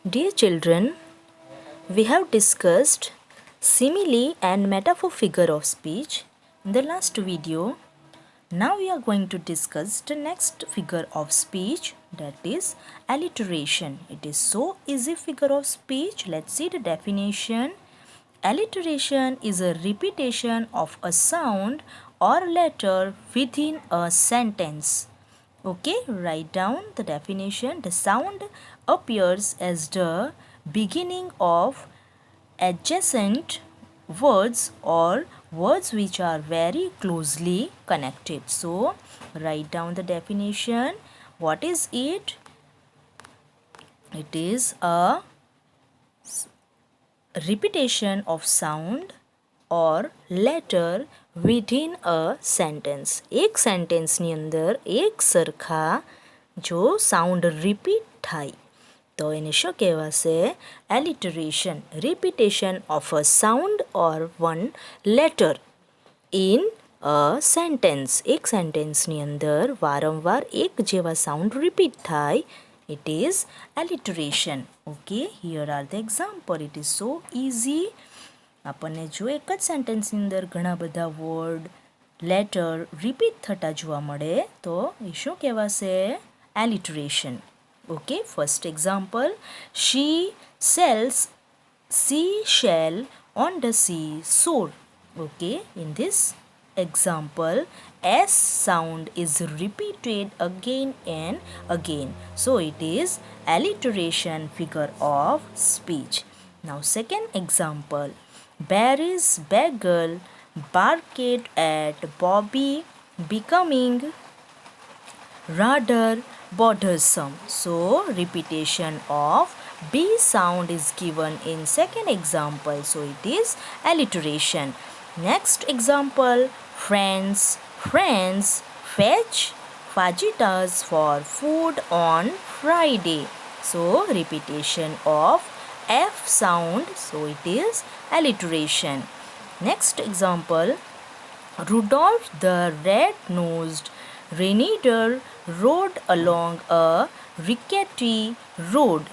Dear children, we have discussed simile and metaphor figure of speech in the last video. Now we are going to discuss the next figure of speech, that is alliteration. It is so easy figure of speech. Let's see the definition. Alliteration is a repetition of a sound or letter within a sentence. Okay, write down the definition. The sound appears as the beginning of adjacent words or words which are very closely connected. So, write down the definition. What is it? It is a repetition of sound or letter within a sentence. એક સેન્ટેન્સની અંદર એક સરખા જો sound repeat થાય તો એને શું કહેવાશે? Alliteration. Repetition of a sound or one letter in a sentence. એક સેન્ટેન્સની અંદર વારંવાર એક જેવા સાઉન્ડ રિપીટ થાય, it is alliteration. Okay, here are the example. It is so easy. આપણને જો એક જ સેન્ટેન્સની અંદર ઘણા બધા વર્ડ લેટર રિપીટ થતા જોવા મળે તો એ શું કહેવાશે? Alliteration. Okay, first example, she sells seashell on the seashore. Okay, in this example, S sound is repeated again and again. So it is alliteration figure of speech. Now second example, Barry's bagel barked at Bobby, becoming rather bothersome. So repetition of B sound is given in second example. So it is alliteration. Next example, friends fetch fajitas for food on Friday. So repetition of F sound. So it is alliteration. Next example, Rudolph the red-nosed reindeer rode along a rickety road.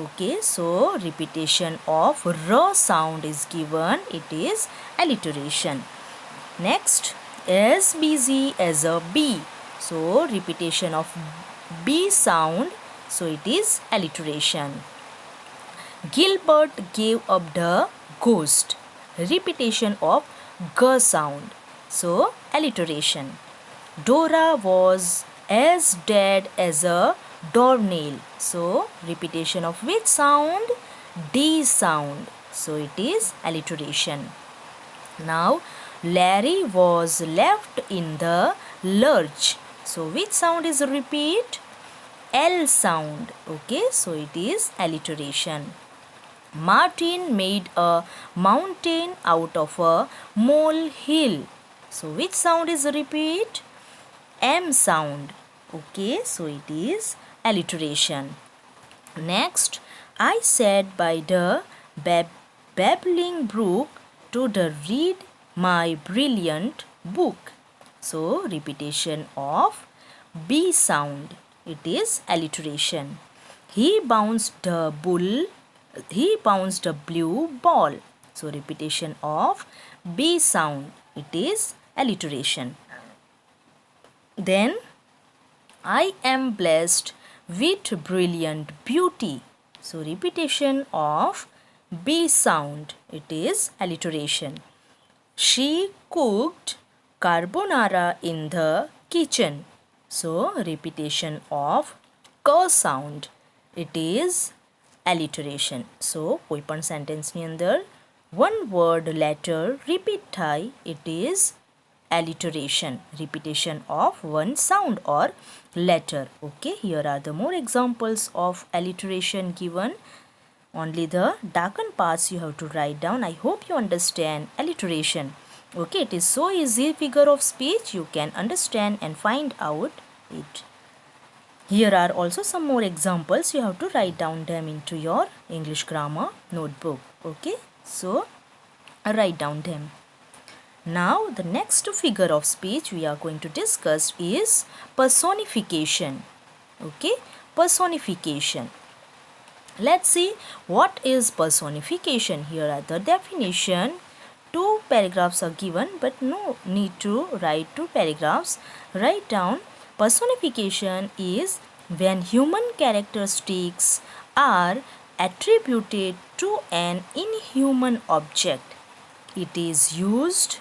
Okay, so repetition of R sound is given. It is alliteration. Next, as busy as a bee. So repetition of B sound. So it is alliteration. Gilbert gave up the ghost. Repetition of G sound. So alliteration. Dora was as dead as a doornail. So repetition of which sound? D sound. So it is alliteration. Now Larry was left in the lurch. So which sound is a repeat? L sound. Okay, so it is alliteration. Martin made a mountain out of a molehill. So which sound is a repeat? M sound. Okay, so it is alliteration. Next, I sat by the babbling brook to read my brilliant book. So repetition of B sound. It is alliteration. He bounced a blue ball. So repetition of B sound. It is alliteration. Then I am blessed with brilliant beauty. So repetition of B sound. It is alliteration. She cooked carbonara in the kitchen. So repetition of K sound. It is alliteration. So કોઈપણ સેન્ટેન્સની અંદર one word letter repeat થાય, it is alliteration. Repetition of one sound or letter. Okay, here are the more examples of alliteration given. Only the darkened parts you have to write down. I hope you understand alliteration. Okay, it is so easy figure of speech. You can understand and find out it. Here are also some more examples. You have to write down them into your English grammar notebook. Okay, so write down them. Now the next figure of speech we are going to discuss is personification. Okay, personification. Let's see what is personification. Here are the definition. 2 paragraphs are given, but no need to write 2 paragraphs. Write down personification is when human characteristics are attributed to an inhuman object. It is used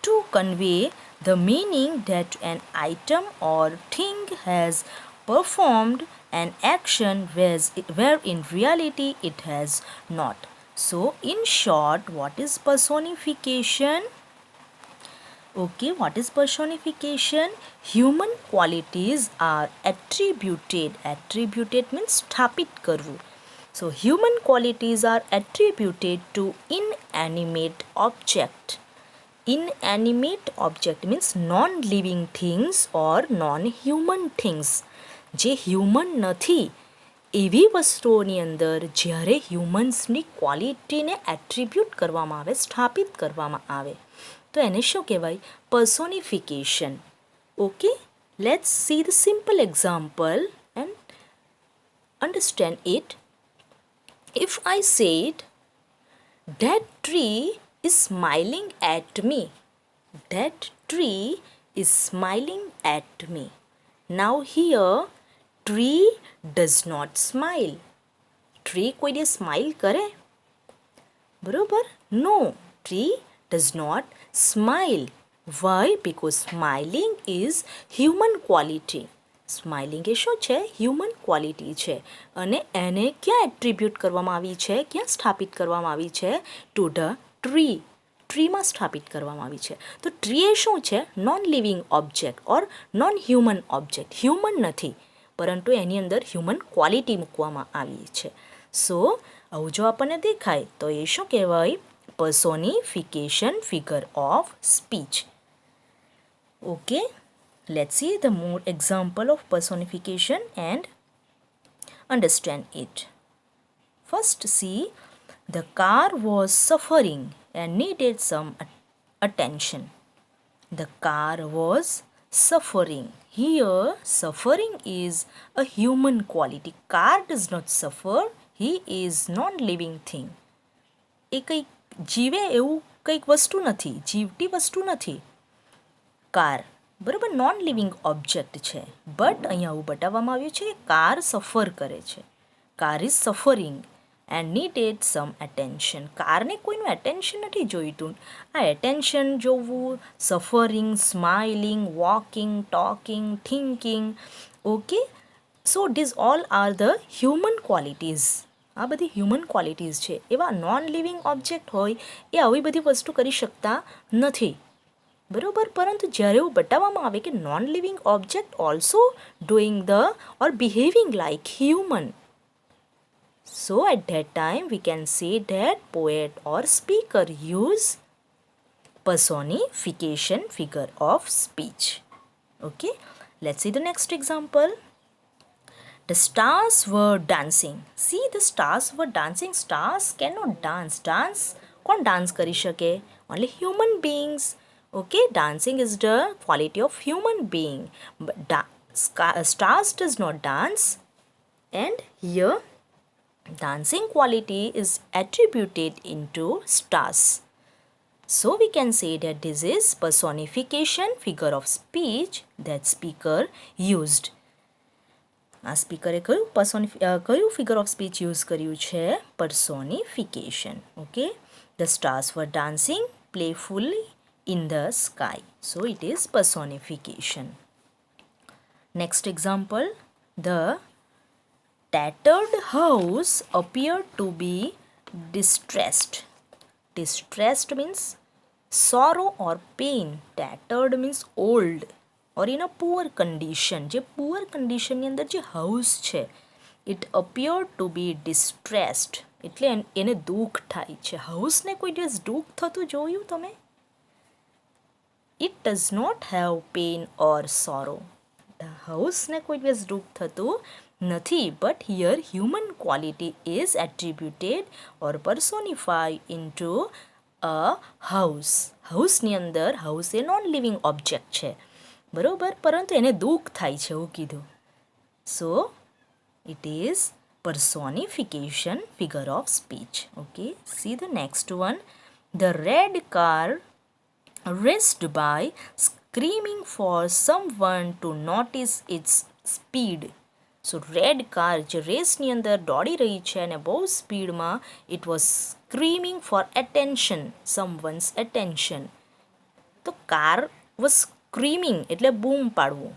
to convey the meaning that an item or thing has performed an action where in reality it has not. So, in short, what is personification? Okay, what is personification? Human qualities are attributed. Attributed means સ્થાપિત કરવું. So, human qualities are attributed to inanimate object. Inanimate object means non-living things or non-human things. જે human નથી એવી વસ્તુઓની અંદર જ્યારે હ્યુમન્સની ક્વોલિટીને attribute કરવામાં આવે, સ્થાપિત કરવામાં આવે તો એને શું કહેવાય? Personification. Okay, let's see the simple example and understand it. If I said, that tree is smiling at me. That tree is smiling at me. Now here, tree does not smile. Tree કોઈ દે smile કરે? બરોબર? No, tree does not smile. Why? Because smiling is human quality. Smiling એ શું છે? Human quality છે અને એને ક્યાં એટ્રીબ્યુટ કરવામાં આવી છે, ક્યાં સ્થાપિત કરવામાં આવી છે? To the tree. ટ્રીમાં સ્થાપિત કરવામાં આવી છે. તો ટ્રી એ શું છે? નોન લિવિંગ ઓબ્જેક્ટ ઓર નોન હ્યુમન ઓબ્જેક્ટ. હ્યુમન નથી પરંતુ એની અંદર હ્યુમન ક્વોલિટી મૂકવામાં આવી છે. સો આવું જો આપણને દેખાય તો એ શું કહેવાય? personification figure of speech. Okay, let's see the more example of personification and understand it. First, see, the car was suffering and needed some attention. The car was suffering. Here, suffering is a human quality. Car does not suffer. He is non-living thing. એ કંઈક જીવે એવું કંઈક વસ્તુ નથી, જીવતી વસ્તુ નથી car. બરાબર, નોન લિવિંગ ઓબ્જેક્ટ છે. બટ અહીંયા એવું બતાવવામાં આવ્યું છે કે કાર સફર કરે છે. Car is suffering and needed some attention. કારને કોઈનું એટેન્શન નથી જોઈતું. આ એટેન્શન જોવું, suffering, smiling, walking, talking, thinking. Okay, so these all are the human qualities. આ બધી હ્યુમન ક્વોલિટીઝ છે. એવા નોન લિવિંગ ઓબ્જેક્ટ હોય એ આવી બધી વસ્તુ કરી શકતા નથી. બરાબર, પરંતુ જ્યારે એવું બતાવવામાં આવે કે non living object also doing the or behaving like human, so at that time we can say that poet or speaker use personification figure of speech. Okay, let's see the next example. The stars were dancing. See, the stars were dancing. Stars cannot dance. Dance, कौन dance करी सके? Only human beings. Okay, dancing is the quality of human being. But stars does not dance. And here, dancing quality is attributed into stars. So we can say that this is personification figure of speech that speaker used. આ સ્પીકરે કયું figure of speech use કર્યું છે? personification. Okay, the stars were dancing playfully in the sky. So it is personification. Next example, the tattered house appeared to be distressed. Distressed means sorrow or pain. Tattered means old or in a poor condition. જે poor conditionની અંદર જે house છે, it appeared to be distressed. એટલે એને દુઃખ થાય છે. હાઉસને કોઈ દિવસ દુઃખ થતું જોયું તમે? It does not have pain or sorrow. હાઉસને કોઈ દિવસ દુઃખ થતું નથી. But here human quality is attributed or personified into a house. હાઉસની અંદર હાઉસ એ નોન લિવિંગ ઓબ્જેક્ટ છે. બરાબર, પરંતુ એને દુઃખ થાય છે એવું કીધું. સો it is personification figure of speech. Okay, see the next one. The red car raced by, screaming for someone to notice its speed. So red car જે રેસની અંદર દોડી રહી છે અને બહુ સ્પીડમાં it was screaming for attention, someone's attention. તો કાર વોઝ સ્ક્રીમિંગ એટલે બૂમ પાડવું.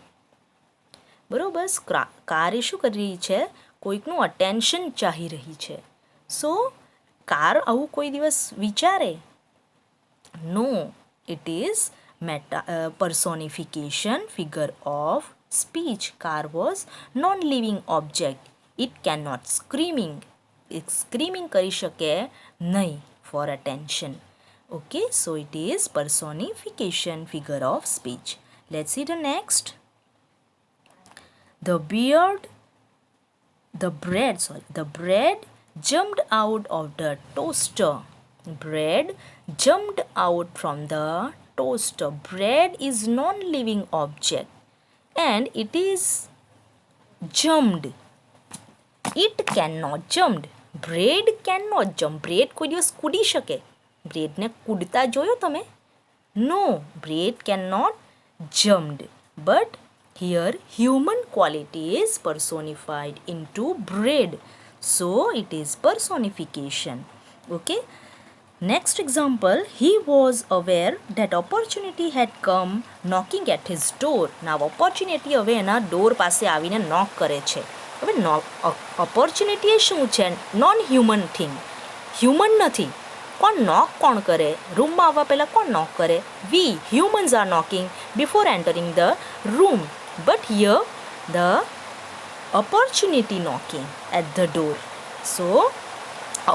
બરાબર, કાર એ શું કરી રહી છે? કોઈકનું અટેન્શન ચાહી રહી છે. સો કાર આવું કોઈ દિવસ વિચારે? નો, it is personification figure of speech. Car was non-living object. It cannot screaming. It screaming કરી શકે નહીં for attention. Okay, so it is personification figure of speech. Let's see the next. The bread jumped out of the toaster. Bread jumped out from the toaster. Bread is non-living object and it is jumped. It cannot jump. Bread cannot jump. Bread કોઈ દિવસ કૂદી શકે? બ્રેડને કૂદતા જોયો તમે? No, bread cannot jump. But here human quality is personified into bread. So it is personification. Okay. Next example, he was aware that opportunity had come knocking at his door. Now opportunity હવે એના door પાસે આવીને નોક કરે છે. હવે opportunity એ શું છે? Non human thing, human નથી. કોણ કરે? રૂમમાં આવવા પહેલાં કોણ નોક કરે? We humans are knocking before entering the room. But here the opportunity knocking at the door. So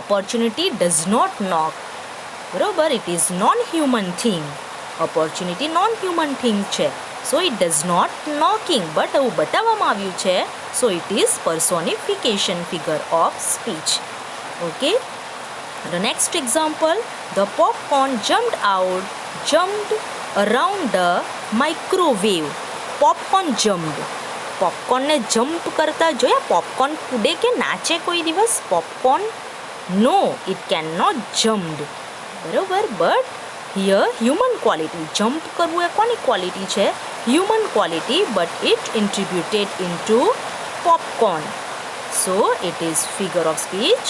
opportunity does not knock. બરોબર, it is non-human thing. Opportunity non-human thing છે. So it does not knocking. But એવું બતાવવામાં આવ્યું છે. So it is personification figure of speech. Okay. The next example, the popcorn jumped around the microwave. Popcorn jumped. પોપકોર્નને jump કરતા જોયા? Popcorn કૂદે કે નાચે કોઈ દિવસ? Popcorn no, it can not jump. બરોબર, but here human quality. Jump કરવું એ કોની ક્વોલિટી છે? Human quality, but it attributed into popcorn. So it is figure of speech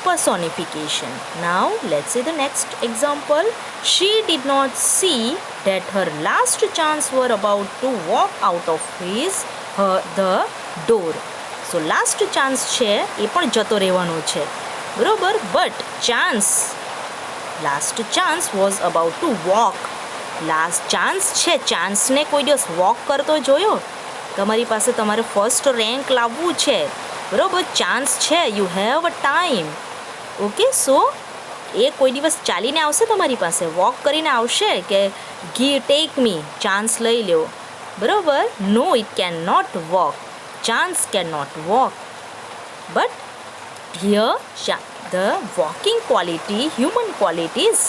personification. Now let's see the next example. She did not see that her last chance were about to walk out of the door. So last chance છે એ પણ જતો રહેવાનો છે. બરોબર, but last chance was about to walk. Last chance છે, ચાન્સને કોઈ દિવસ walk કરતો જોયો? તમારી પાસે તમારે ફર્સ્ટ રેન્ક લાવવું છે. બરોબર, ચાન્સ છે, you have a time. Okay, so એ કોઈ દિવસ ચાલીને આવશે તમારી પાસે? વોક કરીને આવશે કે ટેક મી, ચાન્સ લઈ લ્યો? બરોબર, no, it can not walk. Chance can not walk. But here the walking quality, human qualities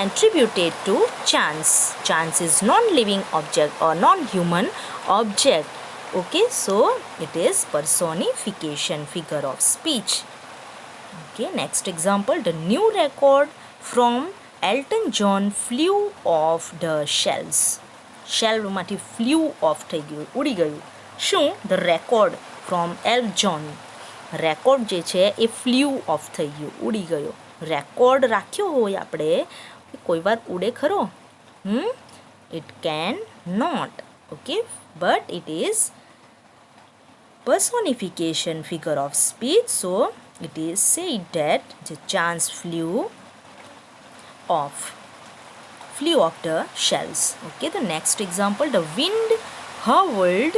attributed to chance. Chance is non-living object or non-human object. Okay, so it is personification figure of speech. Okay, next example, the new record from Elton John flew off the shelves. શેલ્ફમાંથી flew off થઈ ગયું, ઉડી ગયું. શું? The record from Elton John. Record જે છે એ flew off થઈ ગયું, ઉડી ગયો. રેકોર્ડ રાખ્યો હોય આપણે, કોઈ વાર ઉડે ખરો? It can not. Okay, but it is personification figure of speech. So it is said that the chance flew off the shelves. Okay, the next example, the wind howled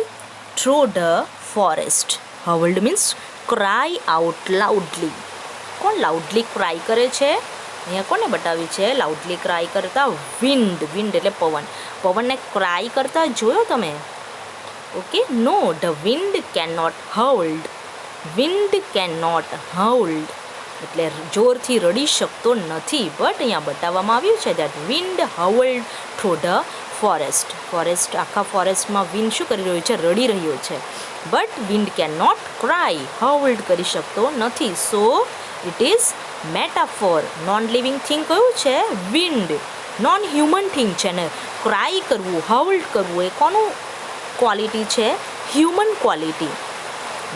through the forest. Howled means cry out loudly. કોણ loudly cry કરે છે? અહીંયા કોને બતાવ્યું છે loudly cry કરતા? Wind. Wind એટલે પવન. પવનને ક્રાય કરતા જોયો તમે? Okay, no, the wind can not howled. Wind can not howled એટલે જોરથી રડી શકતો નથી. બટ અહીંયા બતાવવામાં આવ્યું છે that wind howled through the forest આખા ફોરેસ્ટમાં વિન્ડ શું કરી રહ્યો છે? રડી રહ્યો છે. But wind can not cry, howled કરી શકતો નથી. So it is metaphor. Non living thing કયું છે? વિન્ડ. નોન હ્યુમન થિંગ છે ને ક્રાય કરવું, હાઉલ્ડ કરવું એ કોનું ક્વોલિટી છે? Human quality.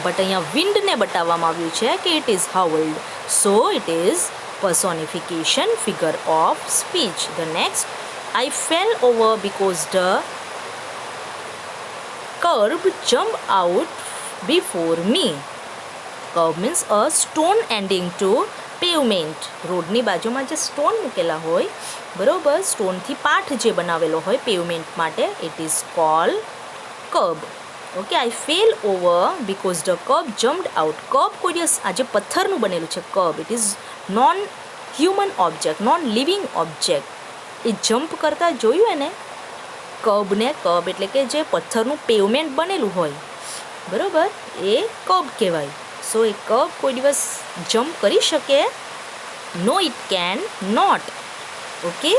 બટ અહીંયા વિન્ડને બતાવવામાં આવ્યું છે કે it is howled. So it is personification figure of speech. The next, I fell over because the curb jumped out before me. Curb means a stone ending to pavement. રોડની બાજુમાં જે stone મૂકેલા હોય, બરોબર, સ્ટોનથી પાઠ જે બનાવેલો હોય પેવમેન્ટ માટે, it is called curb. Okay, I fail over because the curb jumped out. curb કોઈ દિવસ આ જે પથ્થરનું બનેલું છે curb, it is known human object, non living object. A jump કરતા જોયું એને કર્બને? કર્બ એટલે કે જે પથ્થરનું પેવમેન્ટ બનેલું હોય, બરાબર, એ કર્બ કહેવાય. સો એ કર્બ કોઈ દિવસ જમ્પ કરી શકે? No, it can not. Okay,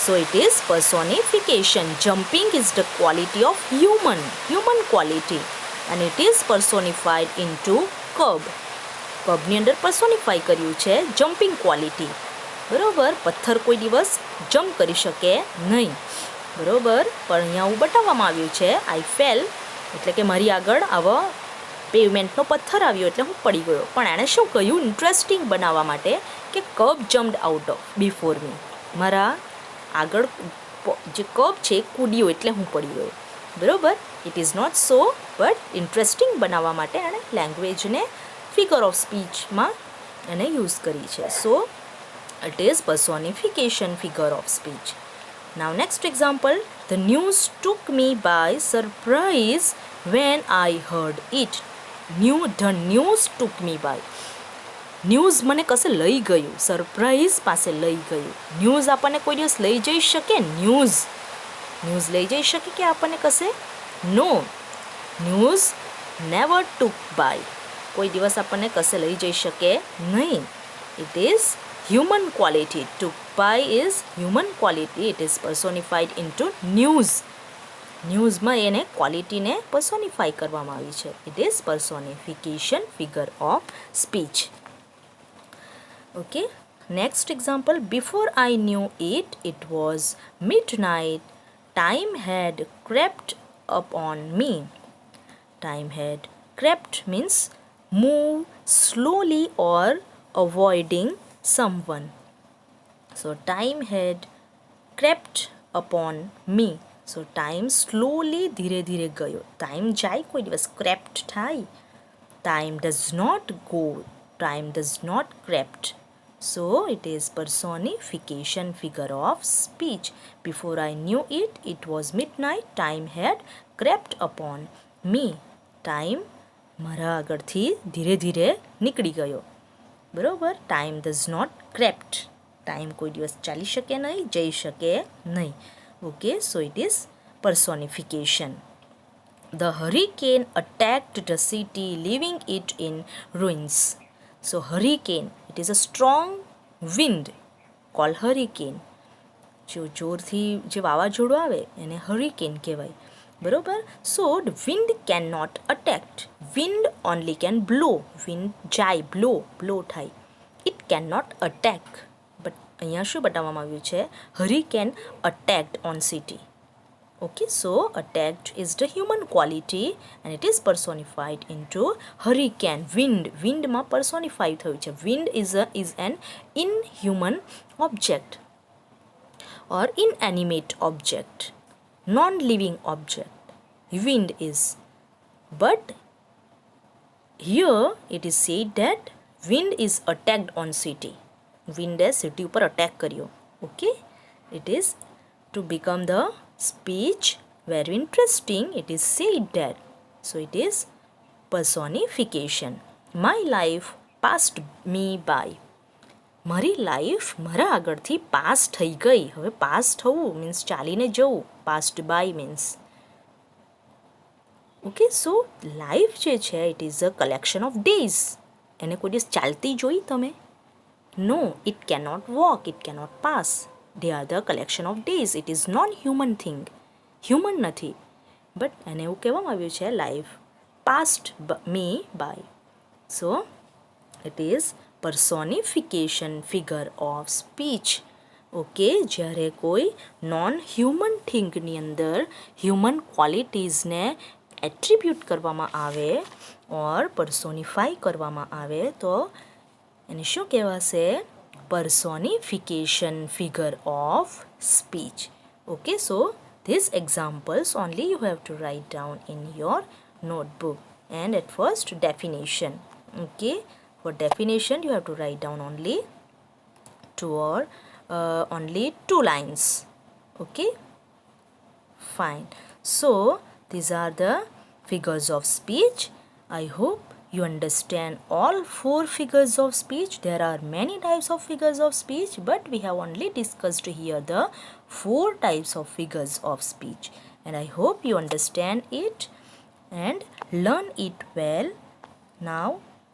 so it is personification. Jumping is the quality of human quality and it is personified into curb. કર્બની અંદર પર્સોનિફાઈ કર્યું છે જમ્પિંગ ક્વોલિટી, બરાબર. પથ્થર કોઈ દિવસ જમ્પ કરી શકે નહીં, બરાબર. પણ અહીંયા એવું બતાવવામાં આવ્યું છે આઈ ફેલ એટલે કે મારી આગળ આવો પેવમેન્ટનો પથ્થર આવ્યો એટલે હું પડી ગયો. પણ એણે શું કહ્યું ઇન્ટરેસ્ટિંગ બનાવવા માટે કે kerb jumped out of before મી. મારા આગળ જે કર્બ છે કૂદ્યો એટલે હું પડી ગયો, બરાબર. It is not so, but interesting બનાવવા માટે એણે લેંગ્વેજને ફિગર ઓફ સ્પીચમાં એને યુઝ કરી છે. સો it is personification figure of speech. Now next example, the news took me by surprise when I heard it. The news took me by. News મને કશે લઈ ગયું, સરપ્રાઈઝ પાસે લઈ ગયું. ન્યૂઝ આપણને કોઈ દિવસ લઈ જઈ શકે? ન્યૂઝ લઈ જઈ શકે કે આપણને કશે? No, news never took by. કોઈ દિવસ આપણને કશે લઈ જઈ શકે નહીં. It is human quality. Took by is human quality. It is personified into news. ન્યૂઝમાં એને ક્વોલિટીને પર્સોનિફાઈ કરવામાં આવી છે. It is personification figure of speech. Okay, next example, before I knew it, it was midnight. Time had crept upon me. Time had crept means move slowly or avoiding someone. So time had crept upon me. So time slowly ધીરે ધીરે ગયો. time જાય કોઈ દિવસ, crept થાય. time does not go, time does not crept. So it is personification figure of speech. Before I knew it, it was midnight. Time had crept upon me. Time મારા આગળથી ધીરે ધીરે નીકળી ગયો, બરાબર. Time does not crept. Time કોઈ દિવસ ચાલી શકે નહીં, જઈ શકે નહીં. Okay, so it is personification. The hurricane attacked the city, leaving it in ruins. So hurricane, it is a strong wind called hurricane. જો જોરથી જે વાવાઝોડું આવે એને હરિકેન કહેવાય, બરાબર. So wind can not attack. Wind only can blow. Wind જાય, blow થાય. It can not attack. But અહીંયા શું બતાવવામાં આવ્યું છે? Hurricane attacked on city. Okay, so attacked is the human quality and it is personified into hurricane. Wind માં personify થયું છે. Wind is an inhuman object or inanimate object, non-living object. Wind is. But here it is said that wind is attacked on city. Wind A city ઉપર attack કર્યો. Okay, it is to become the speech very interesting. It is said that. So it is personification. My life passed me by. મારી life મારા આગળથી pass થઈ ગઈ. હવે pass થવું means ચાલીને જવું. Passed by means. Okay, so life જે છે it is a collection of days. એને કોઈ દિવસ ચાલતી જોઈ તમે? No, it cannot walk, it cannot pass. they are the collection of days. It is non-human thing. Human નથી, but એને એવું કહેવામાં આવ્યું છે life passed me by. So it is personification figure of speech. Okay, જ્યારે કોઈ non human થિંગની અંદર human ક્વોલિટીઝને attribute કરવામાં આવે ઓર પર્સોનિફાઈ કરવામાં આવે તો એને શું કહેવાશે? Personification figure of speech. Okay, so these examples only you have to write down in your notebook. And at first, definition. Okay, for definition you have to write down only only 2 lines. Okay, fine. So these are the figures of speech. I hope you understand all 4 figures of speech. There are many types of figures of speech, but we have only discussed here the 4 types of figures of speech. And I hope you understand it and learn it well. Now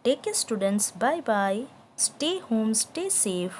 take care students. Bye bye. Stay home, stay safe.